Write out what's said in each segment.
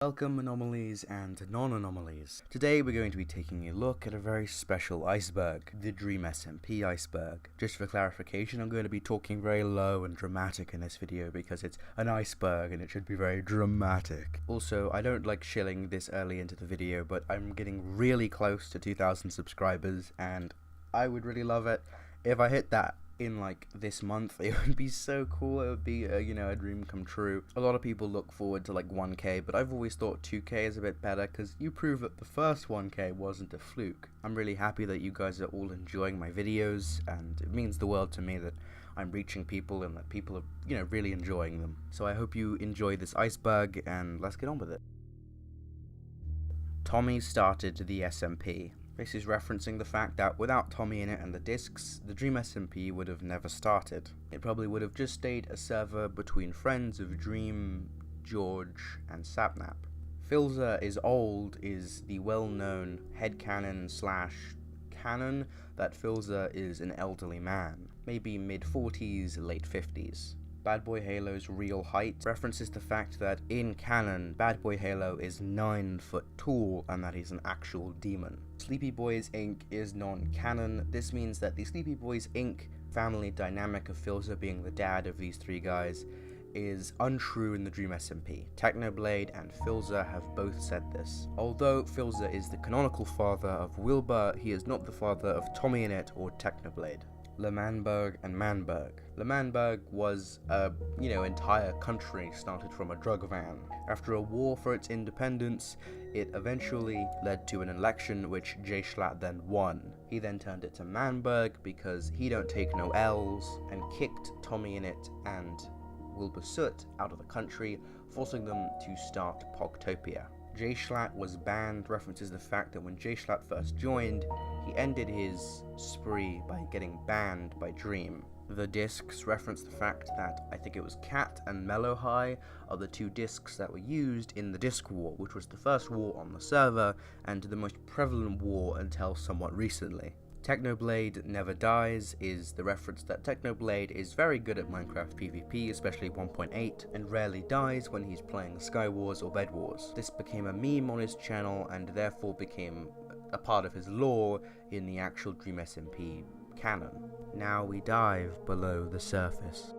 Welcome anomalies and non-anomalies. Today we're going to be taking a look at a very special iceberg, the Dream SMP Iceberg. Just for clarification, I'm going to be talking very low and dramatic in this video because it's an iceberg and it should be very dramatic. Also, I don't like shilling this early into the video, but I'm getting really close to 2,000 subscribers and I would really love it if I hit that in like this month. It would be so cool. It would be a dream come true. A lot of people look forward to like 1k, but I've always thought 2k is a bit better because you prove that the first 1k wasn't a fluke. I'm really happy that you guys are all enjoying my videos, and it means the world to me that I'm reaching people and that people are really enjoying them. So I hope you enjoy this iceberg, and let's get on with it. Tommy started the SMP. This is referencing the fact that without Tommy in it and the discs, the Dream SMP would have never started. It probably would have just stayed a server between friends of Dream, George, and Sapnap. Filza is old is the well-known headcanon / canon that Filza is an elderly man, maybe mid-40s, late 50s. Bad Boy Halo's real height references the fact that in canon, Bad Boy Halo is 9 foot tall and that he's an actual demon. Sleepy Boys Inc. is non-canon. This means that the Sleepy Boys Inc. family dynamic of Filza being the dad of these three guys is untrue in the Dream SMP. Technoblade and Filza have both said this. Although Filza is the canonical father of Wilbur, he is not the father of Tommy Innit or Technoblade. L'Manberg and Manberg. L'Manberg was a, entire country started from a drug van. After a war for its independence, it eventually led to an election which J Schlatt then won. He then turned it to Manberg because he don't take no L's, and kicked Tommy Innit and Wilbur Soot out of the country, forcing them to start Pogtopia. J Schlatt was banned references the fact that when J Schlatt first joined, he ended his spree by getting banned by Dream. The discs reference the fact that I think it was Cat and Mellow High are the two discs that were used in the Disc War, which was the first war on the server and the most prevalent war until somewhat recently. Technoblade Never Dies is the reference that Technoblade is very good at Minecraft PvP, especially 1.8, and rarely dies when he's playing Sky Wars or Bed Wars. This became a meme on his channel and therefore became a part of his lore in the actual Dream SMP canon. Now we dive below the surface.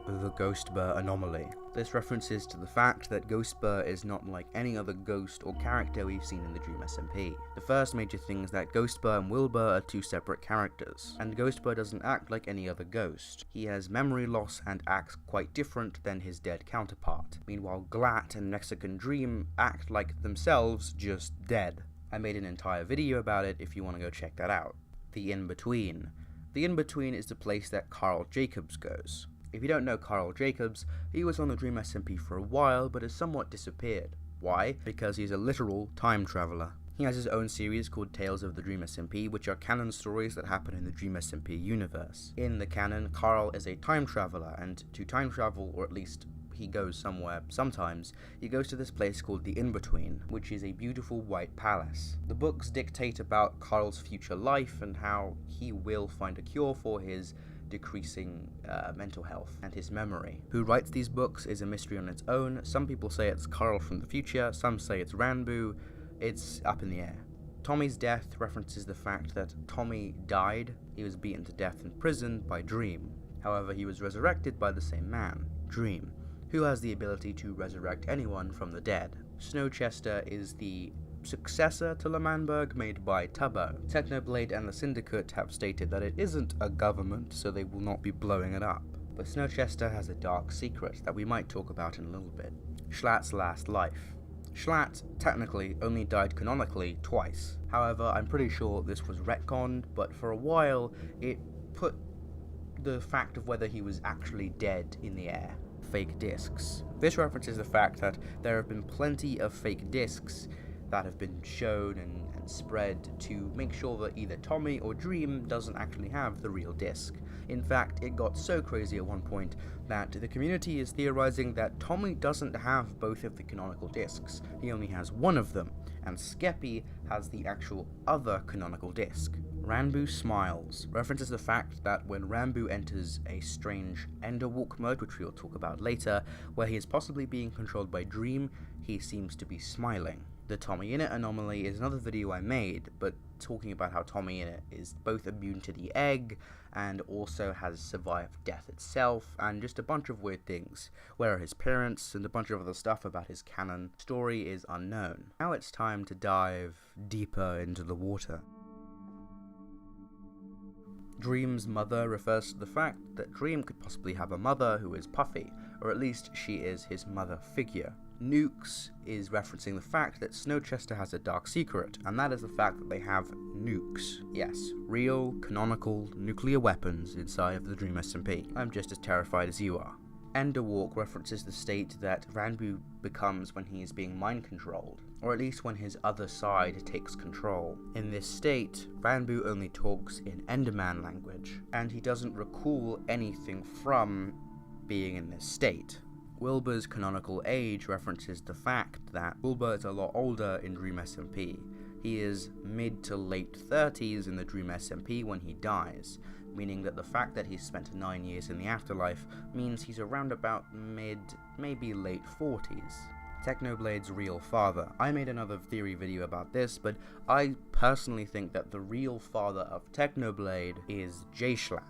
The Ghostbur Anomaly. This references to the fact that Ghostbur is not like any other ghost or character we've seen in the Dream SMP. The first major thing is that Ghostbur and Wilbur are two separate characters, and Ghostbur doesn't act like any other ghost. He has memory loss and acts quite different than his dead counterpart. Meanwhile, Glatt and Mexican Dream act like themselves, just dead. I made an entire video about it if you want to go check that out. The In-Between. The In-Between is the place that Carl Jacobs goes. If you don't know Carl Jacobs, he was on the Dream SMP for a while, but has somewhat disappeared. Why? Because he's a literal time traveler. He has his own series called Tales of the Dream SMP, which are canon stories that happen in the Dream SMP universe. In the canon, Carl is a time traveler, and to time travel, or at least he goes somewhere sometimes, he goes to this place called the In-Between, which is a beautiful white palace. The books dictate about Carl's future life and how he will find a cure for his decreasing mental health and his memory. Who writes these books is a mystery on its own. Some people say it's Carl from the future, some say it's Ranbu. It's up in the air. Tommy's death references the fact that Tommy died. He was beaten to death in prison by Dream. However, he was resurrected by the same man, Dream, who has the ability to resurrect anyone from the dead. Snowchester is the successor to L'Manberg made by Tubbo. Technoblade and the Syndicate have stated that it isn't a government, so they will not be blowing it up. But Snowchester has a dark secret that we might talk about in a little bit. Schlatt's last life. Schlatt technically only died canonically twice. However, I'm pretty sure this was retconned, but for a while it put the fact of whether he was actually dead in the air. Fake discs. This references the fact that there have been plenty of fake discs that have been shown and spread to make sure that either Tommy or Dream doesn't actually have the real disc. In fact, it got so crazy at one point that the community is theorizing that Tommy doesn't have both of the canonical discs, he only has one of them, and Skeppy has the actual other canonical disc. Ranbu smiles references the fact that when Ranbu enters a strange Enderwalk mode, which we will talk about later, where he is possibly being controlled by Dream, he seems to be smiling. The Tommy Innit anomaly is another video I made, but talking about how Tommy Innit is both immune to the egg and also has survived death itself, and just a bunch of weird things. Where are his parents, and a bunch of other stuff about his canon story is unknown. Now it's time to dive deeper into the water. Dream's mother refers to the fact that Dream could possibly have a mother who is Puffy, or at least she is his mother figure. Nukes is referencing the fact that Snowchester has a dark secret, and that is the fact that they have nukes. Yes, real, canonical, nuclear weapons inside of the Dream SMP. I'm just as terrified as you are. Enderwalk references the state that Ranbu becomes when he is being mind controlled, or at least when his other side takes control. In this state, Ranbu only talks in Enderman language, and he doesn't recall anything from being in this state. Wilbur's canonical age references the fact that Wilbur is a lot older in Dream SMP. He is mid to late 30s in the Dream SMP when he dies, meaning that the fact that he's spent 9 years in the afterlife means he's around about mid, maybe late 40s. Technoblade's real father. I made another theory video about this, but I personally think that the real father of Technoblade is J-Schlatt.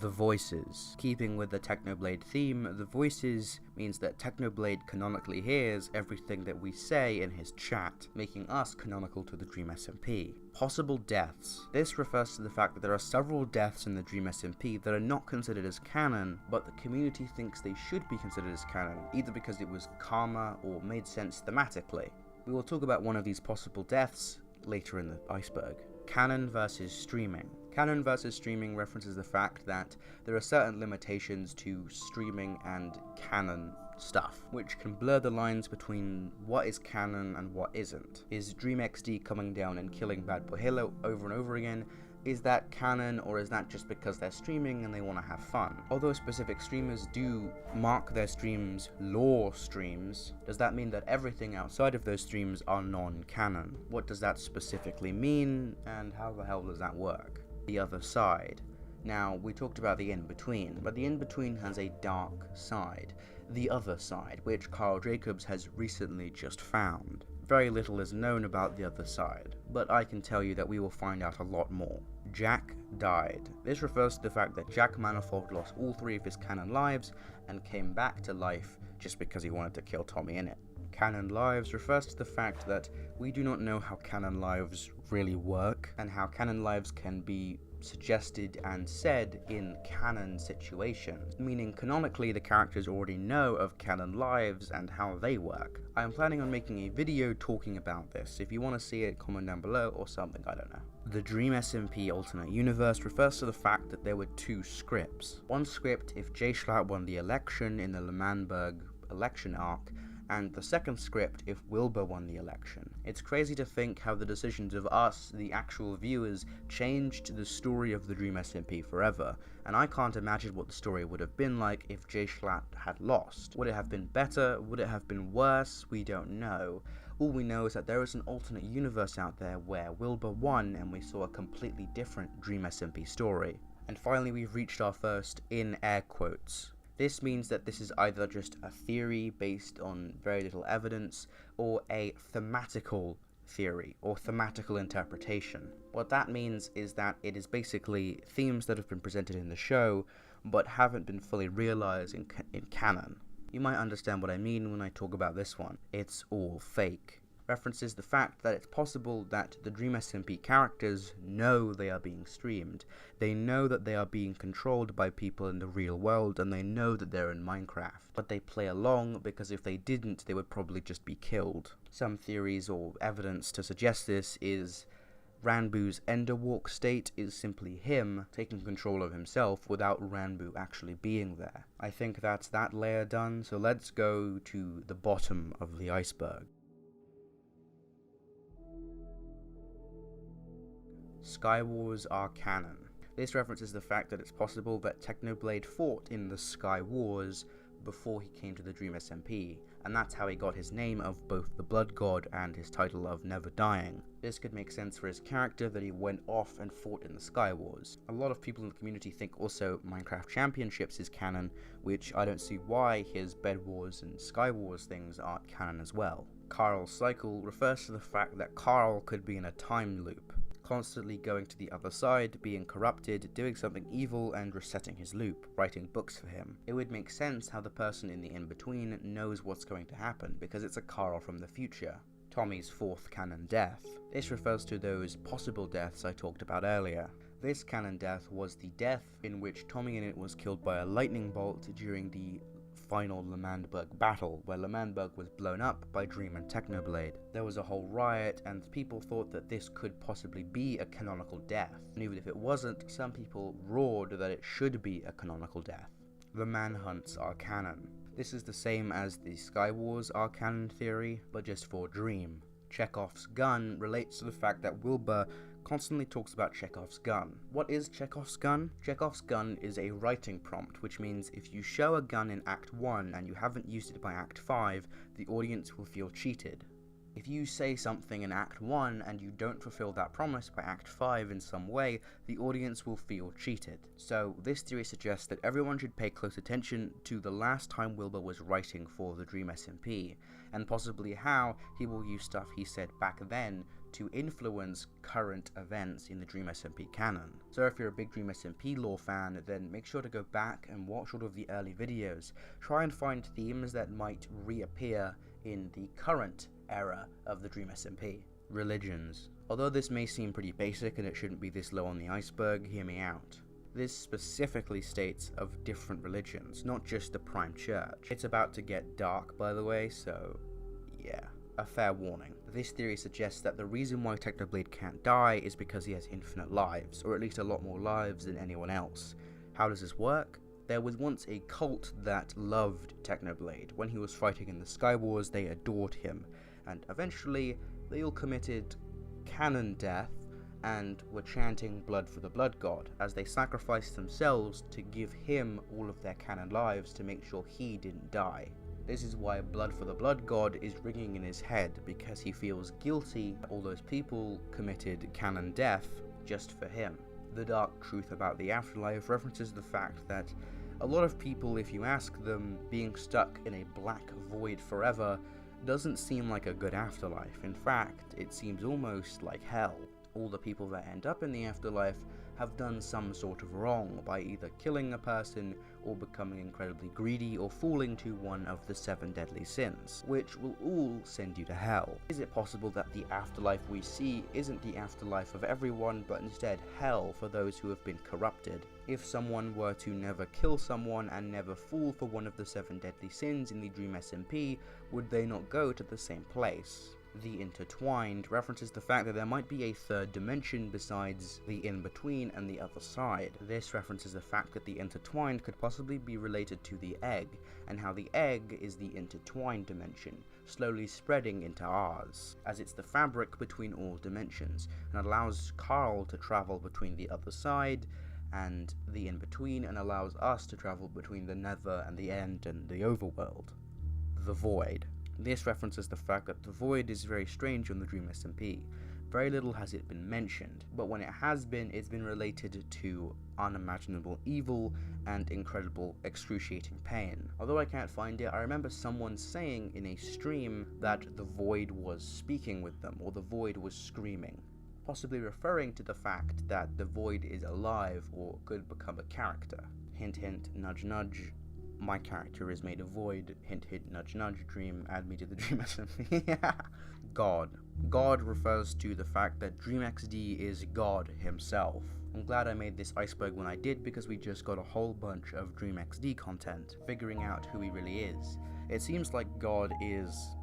The voices. Keeping with the Technoblade theme, the voices means that Technoblade canonically hears everything that we say in his chat, making us canonical to the Dream SMP. Possible deaths. This refers to the fact that there are several deaths in the Dream SMP that are not considered as canon, but the community thinks they should be considered as canon, either because it was karma or made sense thematically. We will talk about one of these possible deaths later in the iceberg. Canon versus streaming. Canon versus streaming references the fact that there are certain limitations to streaming and canon stuff, which can blur the lines between what is canon and what isn't. Is Dream XD coming down and killing Bad Boy Halo over and over again? Is that canon, or is that just because they're streaming and they want to have fun? Although specific streamers do mark their streams lore streams, does that mean that everything outside of those streams are non-canon? What does that specifically mean, and how the hell does that work? The other side. Now, we talked about the in-between, but the in-between has a dark side. The other side, which Carl Jacobs has recently just found. Very little is known about the other side, but I can tell you that we will find out a lot more. Jack died. This refers to the fact that Jack Manifold lost all 3 of his canon lives and came back to life just because he wanted to kill Tommy Innit. Canon lives refers to the fact that we do not know how canon lives really work, and how canon lives can be suggested and said in canon situations, meaning canonically the characters already know of canon lives and how they work. I am planning on making a video talking about this. If you want to see it, comment down below or something, I don't know. The Dream SMP alternate universe refers to the fact that there were 2 scripts. One script if J-Schlatt won the election in the L'Manberg election arc, and the second script if Wilbur won the election. It's crazy to think how the decisions of us, the actual viewers, changed the story of the Dream SMP forever, and I can't imagine what the story would have been like if J-Schlatt had lost. Would it have been better? Would it have been worse? We don't know. All we know is that there is an alternate universe out there where Wilbur won and we saw a completely different Dream SMP story. And finally, we've reached our first in air quotes. This means that this is either just a theory based on very little evidence, or a thematical theory, or thematical interpretation. What that means is that it is basically themes that have been presented in the show, but haven't been fully realized in canon. You might understand what I mean when I talk about this one. It's all fake. References the fact that it's possible that the Dream SMP characters know they are being streamed. They know that they are being controlled by people in the real world, and they know that they're in Minecraft. But they play along because if they didn't, they would probably just be killed. Some theories or evidence to suggest this is Ranbu's Enderwalk state is simply him taking control of himself without Ranbu actually being there. I think that's that layer done, so let's go to the bottom of the iceberg. Sky Wars are canon. This references the fact that it's possible that Technoblade fought in the Sky Wars before he came to the Dream SMP, and that's how he got his name of both the Blood God and his title of Never Dying. This could make sense for his character that he went off and fought in the Sky Wars. A lot of people in the community think also Minecraft Championships is canon, which I don't see why his Bed Wars and Sky Wars things aren't canon as well. Carl's cycle refers to the fact that Carl could be in a time loop, constantly going to the other side, being corrupted, doing something evil, and resetting his loop, writing books for him. It would make sense how the person in the in-between knows what's going to happen, because it's a Carl from the future. Tommy's fourth canon death. This refers to those possible deaths I talked about earlier. This canon death was the death in which Tommy in it was killed by a lightning bolt during the final L'Manberg battle, where L'Manberg was blown up by Dream and Technoblade. There was a whole riot, and people thought that this could possibly be a canonical death. And even if it wasn't, some people roared that it should be a canonical death. The manhunts are canon. This is the same as the Sky Wars are canon theory, but just for Dream. Chekhov's gun relates to the fact that Wilbur constantly talks about Chekhov's gun. What is Chekhov's gun? Chekhov's gun is a writing prompt, which means if you show a gun in Act 1 and you haven't used it by Act 5, the audience will feel cheated. If you say something in Act 1 and you don't fulfill that promise by Act 5 in some way, the audience will feel cheated. So this theory suggests that everyone should pay close attention to the last time Wilbur was writing for the Dream SMP, and possibly how he will use stuff he said back then to influence current events in the Dream SMP canon. So if you're a big Dream SMP lore fan, then make sure to go back and watch all of the early videos. Try and find themes that might reappear in the current era of the Dream SMP. Religions. Although this may seem pretty basic and it shouldn't be this low on the iceberg, hear me out. This specifically states of different religions, not just the Prime Church. It's about to get dark, by the way, so yeah, a fair warning. This theory suggests that the reason why Technoblade can't die is because he has infinite lives, or at least a lot more lives than anyone else. How does this work? There was once a cult that loved Technoblade. When he was fighting in the Sky Wars, they adored him, and eventually they all committed canon death and were chanting blood for the Blood God, as they sacrificed themselves to give him all of their canon lives to make sure he didn't die. This is why blood for the Blood God is ringing in his head, because he feels guilty that all those people committed canon death just for him. The dark truth about the afterlife references the fact that a lot of people, if you ask them, being stuck in a black void forever doesn't seem like a good afterlife. In fact, it seems almost like hell. All the people that end up in the afterlife have done some sort of wrong by either killing a person or becoming incredibly greedy or falling to one of the 7 deadly sins, which will all send you to hell. Is it possible that the afterlife we see isn't the afterlife of everyone, but instead hell for those who have been corrupted? If someone were to never kill someone and never fall for one of the 7 deadly sins in the Dream SMP, would they not go to the same place? The Intertwined references the fact that there might be a third dimension besides the in-between and the other side. This references the fact that the Intertwined could possibly be related to the egg, and how the egg is the intertwined dimension, slowly spreading into ours, as it's the fabric between all dimensions, and allows Carl to travel between the other side and the in-between, and allows us to travel between the nether and the end and the overworld. The Void. This references the fact that the Void is very strange on the Dream SMP. Very little has it been mentioned, but when it has been, it's been related to unimaginable evil and incredible excruciating pain. Although I can't find it, I remember someone saying in a stream that the Void was speaking with them, or the Void was screaming, possibly referring to the fact that the Void is alive or could become a character. Hint hint, nudge nudge. My character is made of void, hint hint, nudge nudge, Dream, add me to the Dream SMP. God. God refers to the fact that DreamXD is God himself. I'm glad I made this iceberg when I did, because we just got a whole bunch of DreamXD content, figuring out who he really is. It seems like God is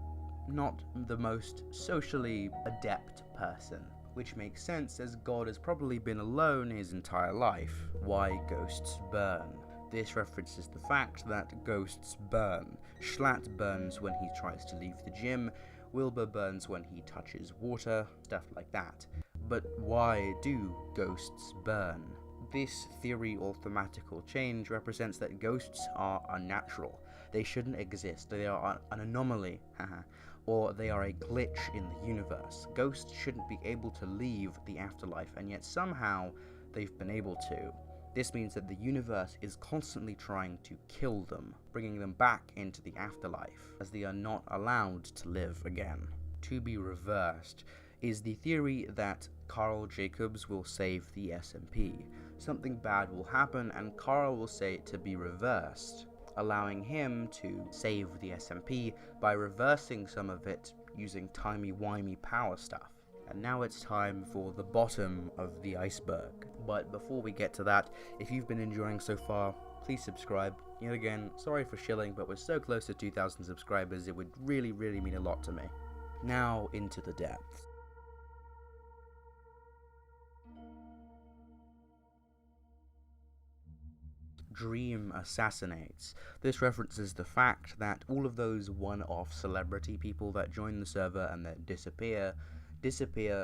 not the most socially adept person, which makes sense as God has probably been alone his entire life. Why ghosts burn. This references the fact that ghosts burn. Schlatt burns when he tries to leave the gym, Wilbur burns when he touches water, stuff like that. But why do ghosts burn? This theory or thematical change represents that ghosts are unnatural. They shouldn't exist. They are an anomaly, or they are a glitch in the universe. Ghosts shouldn't be able to leave the afterlife, and yet somehow they've been able to. This means that the universe is constantly trying to kill them, bringing them back into the afterlife, as they are not allowed to live again. To be reversed is the theory that Carl Jacobs will save the SMP. Something bad will happen and Carl will say it to be reversed, allowing him to save the SMP by reversing some of it using timey-wimey power stuff. And now it's time for the bottom of the iceberg. But before we get to that, if you've been enjoying so far, please subscribe. Yet again, sorry for shilling, but we're so close to 2,000 subscribers, it would really mean a lot to me. Now into the depths. Dream assassinates. This references the fact that all of those one-off celebrity people that join the server and then disappear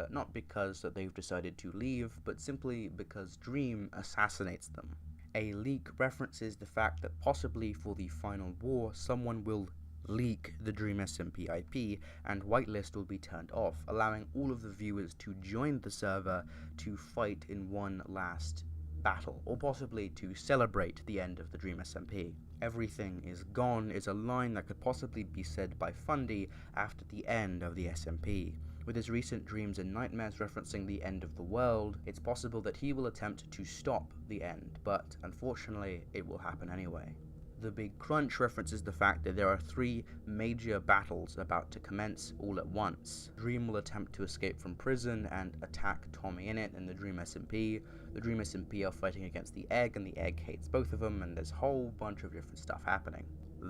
not because that they've decided to leave, but simply because Dream assassinates them. A leak references the fact that possibly for the final war, someone will leak the Dream SMP IP and whitelist will be turned off, allowing all of the viewers to join the server to fight in one last battle, or possibly to celebrate the end of the Dream SMP. Everything is gone is a line that could possibly be said by Fundy after the end of the SMP. With his recent dreams and nightmares referencing the end of the world, it's possible that he will attempt to stop the end, but unfortunately it will happen anyway. The Big Crunch references the fact that there are 3 major battles about to commence all at once. Dream will attempt to escape from prison and attack Tommy Innit and the Dream SMP. The Dream SMP are fighting against the Egg, and the Egg hates both of them, and there's a whole bunch of different stuff happening.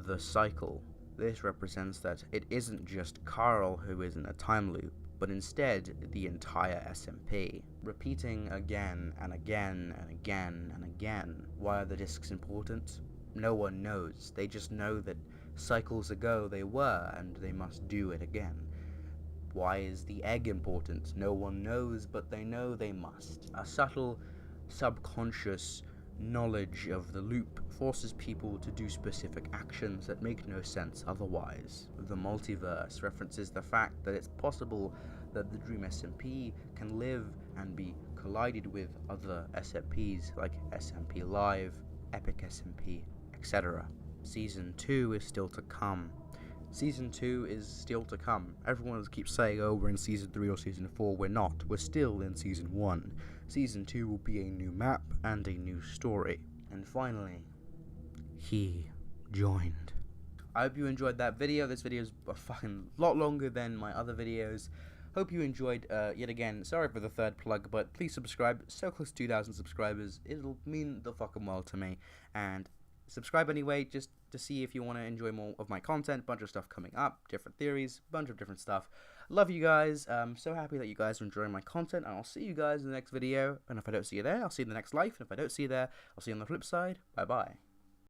The Cycle. This represents that it isn't just Carl who is in a time loop, but instead the entire SMP, repeating again and again and again and again. Why are the discs important? No one knows. They just know that cycles ago they were, and they must do it again. Why is the Egg important? No one knows, but they know they must. A subtle, subconscious knowledge of the loop forces people to do specific actions that make no sense otherwise. The multiverse references the fact that it's possible that the Dream SMP can live and be collided with other SMPs like SMP Live, Epic SMP, etc. Season 2 is still to come. Season 2 is still to come. Everyone keeps saying, oh, we're in Season 3 or Season 4. We're not. We're still in Season 1. Season 2 will be a new map and a new story. And finally, he joined. I hope you enjoyed that video. This video is a fucking lot longer than my other videos. Hope you enjoyed, yet again, sorry for the third plug, but please subscribe. So close to 2,000 subscribers. It'll mean the fucking world to me. And subscribe anyway, just to see if you want to enjoy more of my content. Bunch of stuff coming up, different theories, bunch of different stuff. Love you guys. I'm so happy that you guys are enjoying my content, and I'll see you guys in the next video. And if I don't see you there, I'll see you in the next life. And if I don't see you there, I'll see you on the flip side. Bye bye.